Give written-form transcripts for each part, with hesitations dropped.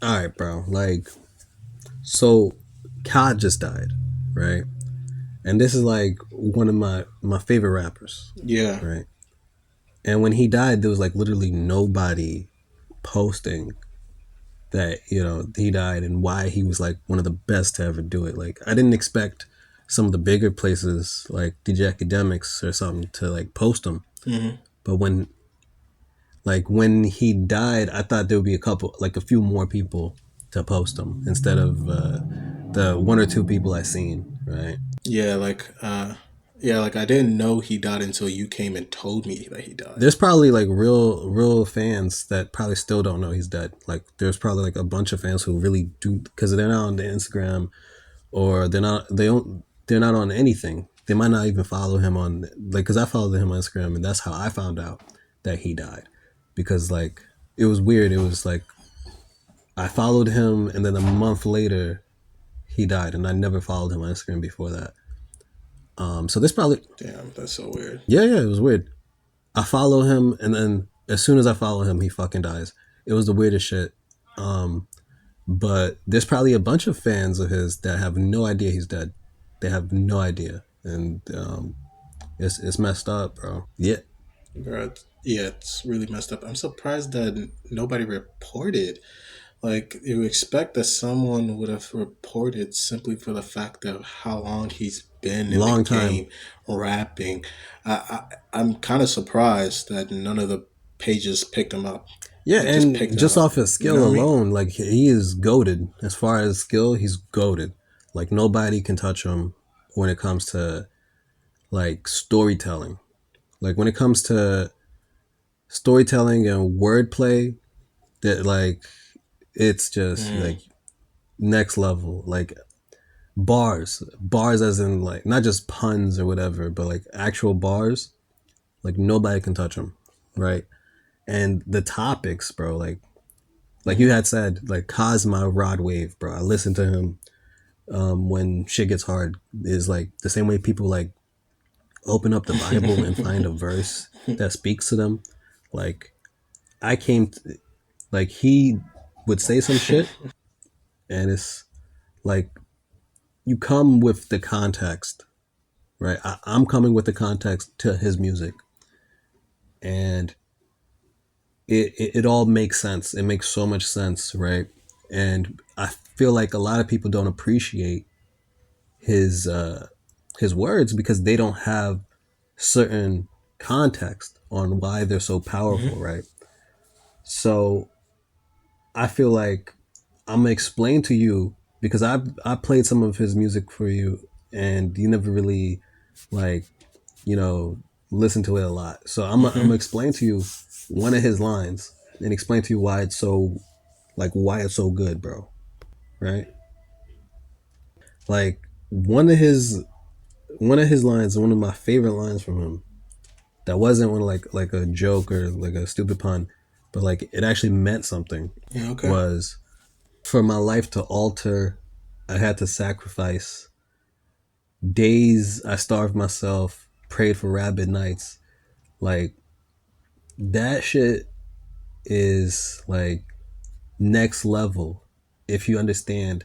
All right, bro. Like, so Kai just died, right? And this is like one of my favorite rappers, Yeah. right? And when he died, there was like literally nobody posting that he died and why he was like one of the best to ever do it. Like, I didn't expect some of the bigger places like DJ Academics or something to like post him, Hmm. but when he died, I thought there would be a few more people to post him instead of the one or two people I seen, right? Yeah, like I didn't know he died until you came and told me that he died. There's probably like real fans that probably still don't know he's dead. Like, there's probably like a bunch of fans who really do, because they're not on the Instagram, or they're not on anything. They might not even follow him on, like, because I followed him on Instagram, and that's how I found out that he died. Because like, it was weird. It was like I followed him, and then a month later he died, and I never followed him on Instagram before that. So this probably, Damn, that's so weird. yeah, it was weird. I follow him, and then as soon as I follow him, he fucking dies. It was the weirdest shit. Um, but there's probably a bunch of fans of his that have no idea he's dead. They have no idea, and it's messed up, bro. Yeah, Bro, yeah, it's really messed up. I'm surprised that nobody reported. Like, you expect that someone would have reported simply for the fact of how long he's been in the long time. game rapping. I'm kind of surprised that none of the pages picked him up. Yeah, Like, just picked and him just up. off his You know skill what I mean? alone, like, he is goated. As far as skill, he's goated. Like, nobody can touch him when it comes to like storytelling. Like, when it comes to storytelling and wordplay, that like, it's just Mm. like next level. Like, bars as in like not just puns or whatever, but like actual bars. Like, nobody can touch them, right? And the topics, bro. Like you Hmm. had said, like Cosma Rod Wave, bro. I listen to him when shit gets hard. Is like the same way people like open up the Bible and find a verse that speaks to them. Like, I came to, like, he would say some shit, and it's like, you come with the context, right? I'm coming with the context to his music, and it all makes sense. It makes so much sense, right? And I feel like a lot of people don't appreciate his his words because they don't have certain context on why they're so powerful, Hmm. right? So I feel like I'm gonna explain to you, because I played some of his music for you, and you never really like you know listen to it a lot. So I'm Hmm. gonna explain to you one of his lines and explain to you why it's so, like, why it's so good, bro. Right? Like, one of his lines, one of my favorite lines from him, that wasn't one like a joke or like a stupid pun, but like it actually meant something, Yeah, okay. was, for my life to alter, I had to sacrifice. Days I starved myself, prayed for rabid nights. Like, that shit is like next level if you understand,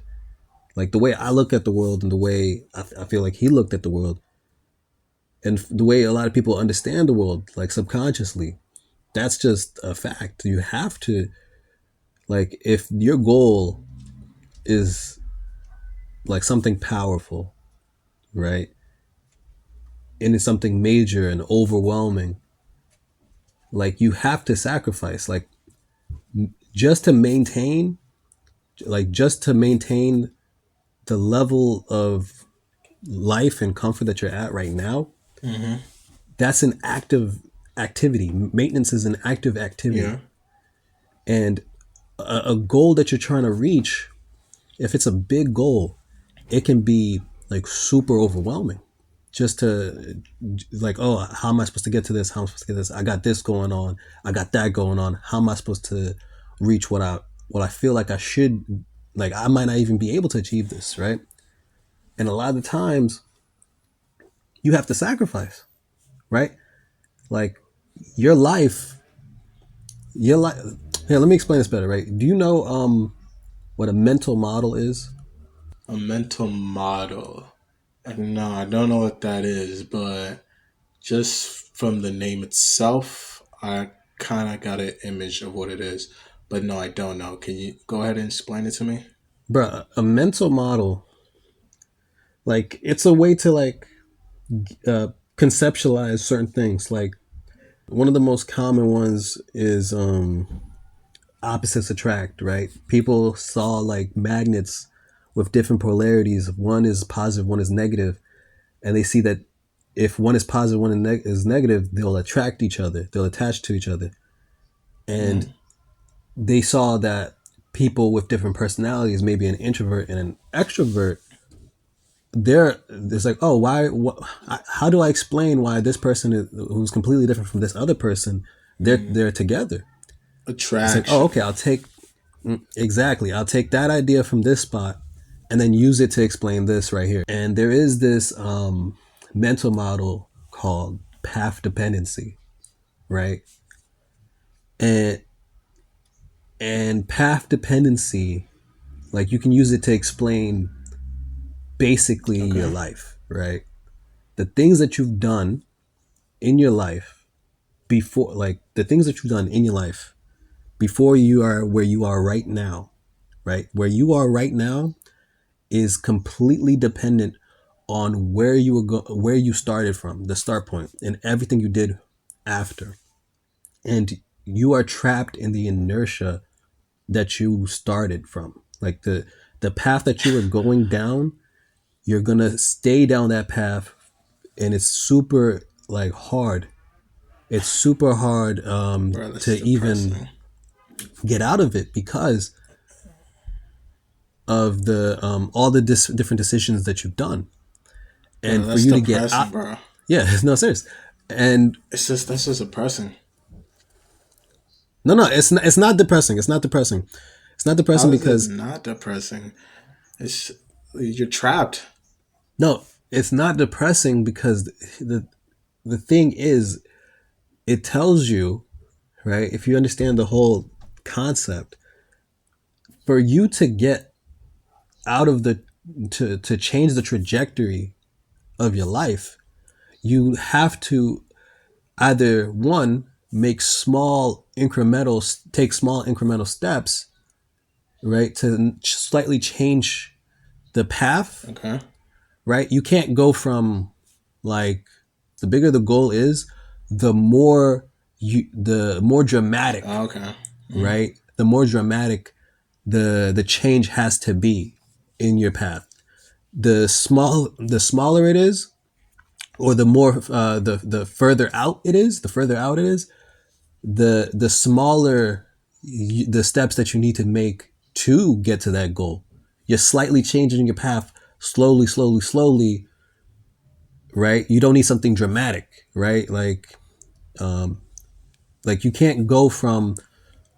like, the way I look at the world and the way I feel like he looked at the world, and the way a lot of people understand the world, like, subconsciously. That's just a fact. You have to, like, if your goal is like something powerful, right? And it's something major and overwhelming, like, you have to sacrifice, like, just to maintain, just to maintain the level of life and comfort that you're at right now. Hmm. That's an active activity. Maintenance is an active activity. Yeah. And a goal that you're trying to reach, if it's a big goal, it can be like super overwhelming. Just to, like, oh, how am I supposed to get to this? How am I supposed to get this? I got this going on. I got that going on. How am I supposed to reach what I feel like I should? Like, I might not even be able to achieve this, right? And a lot of the times, you have to sacrifice, right? Like, your life, your life. Here, let me explain this better, right? Do you know? what a mental model is? A mental model. No, I don't know what that is, but just from the name itself, I kind of got an image of what it is. But no, I don't know. Can you go ahead and explain it to me? Bruh, a mental model, like it's a way to like uh, conceptualize certain things. Like one of the most common ones is opposites attract, right? People saw like magnets with different polarities. One is positive, one is negative, and they see that if one is positive, one is negative, they'll attract each other. They'll attach to each other. And Mm, they saw that people with different personalities, maybe an introvert and an extrovert, there's like, oh, how do I explain why this person who's completely different from this other person, mm. they're together? It's like, oh, okay, Attraction. exactly, I'll take that idea from this spot and then use it to explain this right here. And there is this mental model called path dependency, right? And path dependency, like you can use it to explain basically your Okay. life, right? The things that you've done in your life before, like the things that you've done in your life before you are where you are right now, right? Where you are right now is completely dependent on where you started from, the start point, and everything you did after. And you are trapped in the inertia that you started from. Like the path that you were going down, you're gonna stay down that path, and it's super like hard. It's super hard Bro, that's to even depressing. get out of it because of the all the different decisions that you've done, Bro, and for that's you to get depressing, out, bro. yeah, no serious, and That's just depressing. no, it's not depressing. It's not depressing. It's not depressing How is it because not depressing? It's you're trapped. no, it's not depressing because the thing is, it tells you, right? If you understand the whole concept, for you to get out of the to change the trajectory of your life, you have to either one make take small incremental steps, right, to slightly change the path, Okay. right? You can't go from like the bigger the goal is, the more dramatic, Okay. Mm. right? The more dramatic the change has to be in your path. The smaller it is, or the more the further out it is, the smaller the steps that you need to make to get to that goal. You're slightly changing your path slowly, slowly, slowly, right? You don't need something dramatic, right? Like you can't go from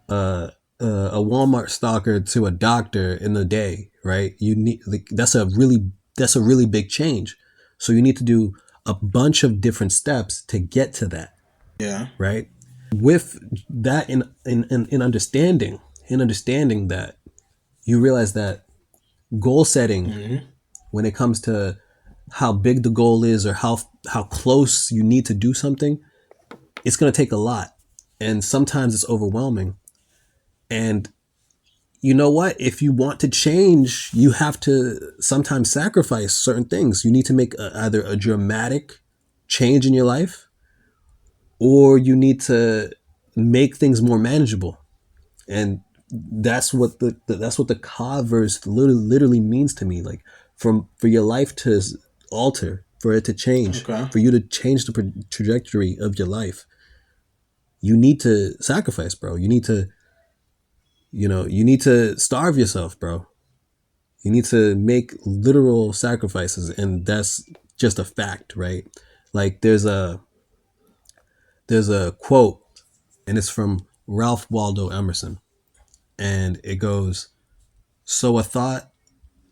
a Walmart stalker to a doctor in a day, right? You need like that's a really big change. So you need to do a bunch of different steps to get to that, Yeah. right? With that in understanding that, you realize that goal setting, Hmm. when it comes to how big the goal is or how close you need to do something, it's going to take a lot, and sometimes it's overwhelming. And you know what, if you want to change, you have to sometimes sacrifice certain things. You need to make either a dramatic change in your life, or you need to make things more manageable. And that's what that's what the ka verse literally means to me. Like, for your life to alter, for it to change, Okay. for you to change the trajectory of your life, you need to sacrifice, bro. You need to, you need to starve yourself, bro. You need to make literal sacrifices, and that's just a fact, right? Like there's a quote, and it's from Ralph Waldo Emerson, and it goes, "Sow a thought,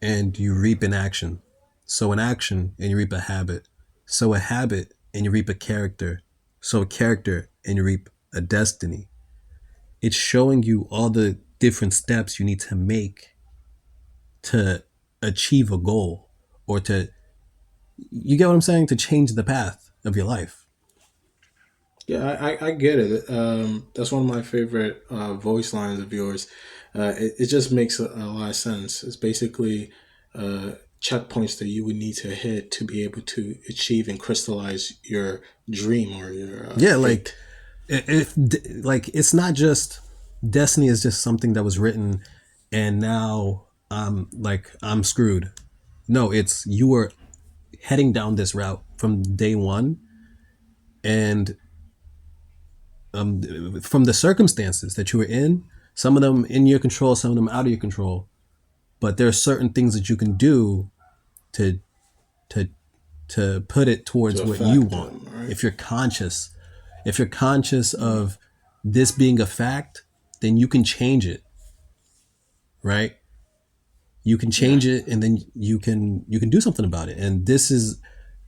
and you reap an action. Sow an action, and you reap a habit. Sow a habit, and you reap a character. Sow a character, and you reap a destiny." It's showing you all the different steps you need to make to achieve a goal or to, you get what I'm saying, to change the path of your life. Yeah, I get it. That's one of my favorite voice lines of yours. It just makes a lot of sense. It's basically uh, checkpoints that you would need to hit to be able to achieve and crystallize your dream or your Yeah, like fate. if like it's not just destiny is just something that was written and now I'm screwed. No, it's you were heading down this route from day one, and from the circumstances that you were in, some of them in your control, some of them out of your control. But there are certain things that you can do to to to put it To towards what you affect want. them, right? If you're conscious, if you're conscious Mm, of this being a fact, then you can change it, right? You can yeah. change it, and then you can do something about it. And this is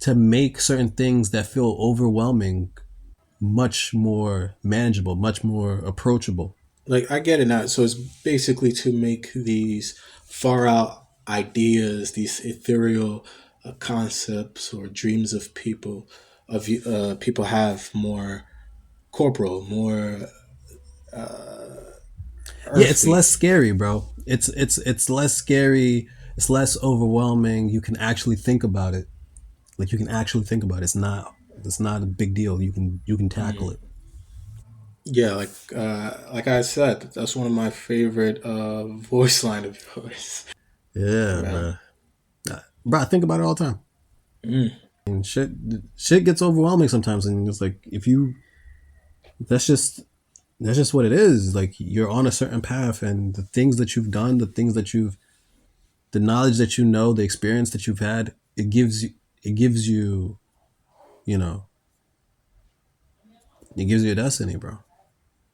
to make certain things that feel overwhelming much more manageable, much more approachable. Like I get it now. So it's basically to make these far out ideas, these ethereal concepts or dreams of people have more corporal, more Yeah, it's less earthly. scary, bro. It's less scary. It's less overwhelming. You can actually think about it. Like you can actually think about it. It's not a big deal. You can tackle Mm. it. Yeah, like I said, that's one of my favorite voice line of yours. Yeah, Yeah. bro. Bro, I think about it all the time. Mm. And shit gets overwhelming sometimes, and it's like if you that's just that's just what it is. Like you're on a certain path, and the things that you've done, the knowledge that you know, the experience that you've had, it gives you, you know, it gives you a destiny, bro.